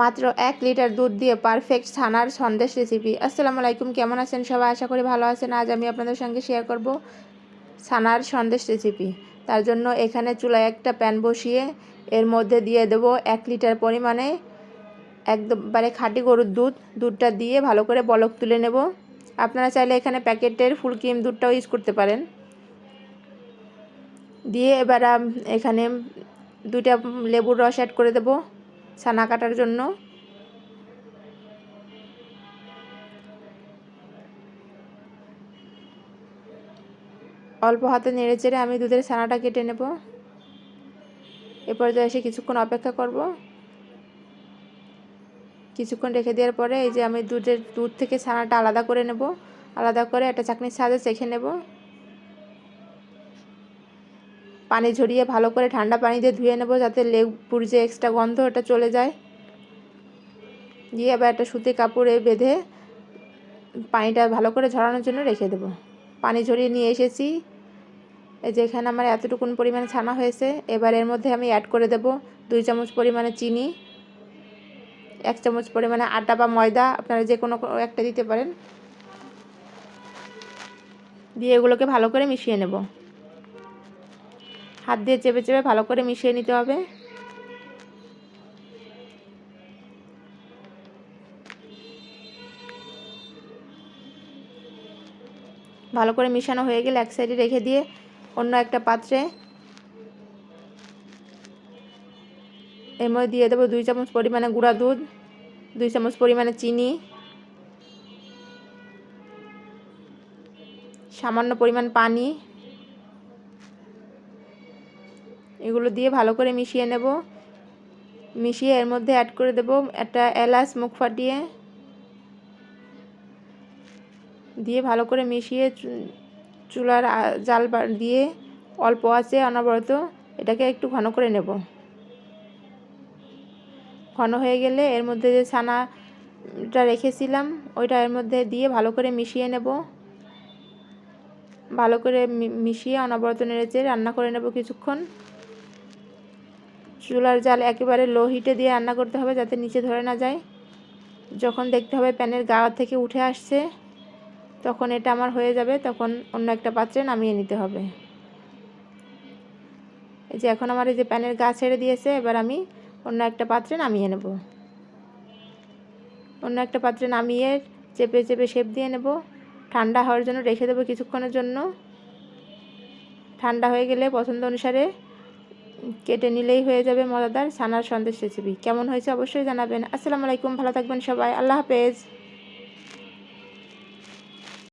মাত্র 1 লিটার দুধ দিয়ে পারফেক্ট ছানার সন্দেশ রেসিপি। আসসালামু আলাইকুম, কেমন আছেন সবাই? আশা করি ভালো আছেন। আজ আমি আপনাদের সঙ্গে শেয়ার করব ছানার সন্দেশ রেসিপি। তার জন্য এখানে চুলায় একটা প্যান বসিয়ে এর মধ্যে দিয়ে দেব 1 লিটার পরিমাণে একবারে খাঁটি গরুর দুধটা দিয়ে ভালো করে বলক তুলে নেব। আপনারা চাইলে এখানে প্যাকেটের ফুল ক্রিম দুধটাও ইউজ করতে পারেন। দিয়ে এবার এখানে 2টা লেবুর রস অ্যাড করে দেব ছানা কাটার জন্য। অল্প হাতে নেড়ে চেড়ে আমি দুধের ছানাটা কেটে নেব। এ পর্যায়ে এসে কিছুক্ষণ অপেক্ষা করব। কিছুক্ষণ রেখে দেওয়ার পরে এই যে আমি দুধ থেকে ছানাটা আলাদা করে নেব। আলাদা করে একটা চাকনির সাহায্যে চেখে নেব। পানি ঝরিয়ে ভালো করে ঠান্ডা পানি দিয়ে ধুয়ে নেব, যাতে লেবুর যে এক্সট্রা গন্ধ ওটা চলে যায়। দিয়ে আবার একটা সুতি কাপড়ে বেঁধে পানিটা ভালো করে ঝরানোর জন্য রেখে দেব। পানি ঝরিয়ে নিয়ে এসেছি। এই যে এখানে আমার এতটুকুন পরিমাণে ছানা হয়েছে। এবার এর মধ্যে আমি অ্যাড করে দেব 2 চামচ পরিমাণে চিনি, 1 চামচ পরিমাণে আটা বা ময়দা, আপনারা যে কোনো একটা দিতে পারেন। দিয়ে এগুলোকে ভালো করে মিশিয়ে নেব। হাত দিয়ে চেপে চেপে ভালো করে মিশিয়ে নিতে হবে। ভালো করে মিশানো হয়ে গেলে এক সাইডে রেখে দিয়ে অন্য একটা পাত্রে এর মধ্যে দিয়ে দেবো 2 চামচ পরিমাণে গুঁড়া দুধ, 2 চামচ পরিমাণে চিনি, সামান্য পরিমাণ পানি। এগুলো দিয়ে ভালো করে মিশিয়ে নেব। মিশিয়ে এর মধ্যে অ্যাড করে দেব একটা এলাচ মুখ ফাটিয়ে। দিয়ে ভালো করে মিশিয়ে চুলার জাল দিয়ে অল্প আঁচে অনবরত এটাকে একটু ঘন করে নেব। ঘন হয়ে গেলে এর মধ্যে যে ছানাটা রেখেছিলাম ওইটা এর মধ্যে দিয়ে ভালো করে মিশিয়ে নেব। ভালো করে মিশিয়ে অনবরত নেড়েচেড়ে রান্না করে নেব কিছুক্ষণ। চুলার জাল একেবারে লো হিটে দিয়ে রান্না করতে হবে, যাতে নিচে ধরে না যায়। যখন দেখতে হবে প্যানের গা থেকে উঠে আসছে, তখন এটা আমার হয়ে যাবে। তখন অন্য একটা পাত্রে নামিয়ে নিতে হবে। এই যে এখন আমার এই যে প্যানের গা ছেড়ে দিয়েছে। এবার আমি অন্য একটা পাত্রে নামিয়ে নেব। অন্য একটা পাত্রে নামিয়ে চেপে চেপে শেপ দিয়ে নেব। ঠান্ডা হওয়ার জন্য রেখে দেবো কিছুক্ষণের জন্য। ঠান্ডা হয়ে গেলে পছন্দ অনুসারে কেটে নিলেই হয়ে যাবে মজাদার ছানার সন্দেশ রেসিপি। কেমন হয়েছে অবশ্যই জানাবেন। আসসালামু আলাইকুম, ভালো থাকবেন সবাই। আল্লাহ হাফেজ।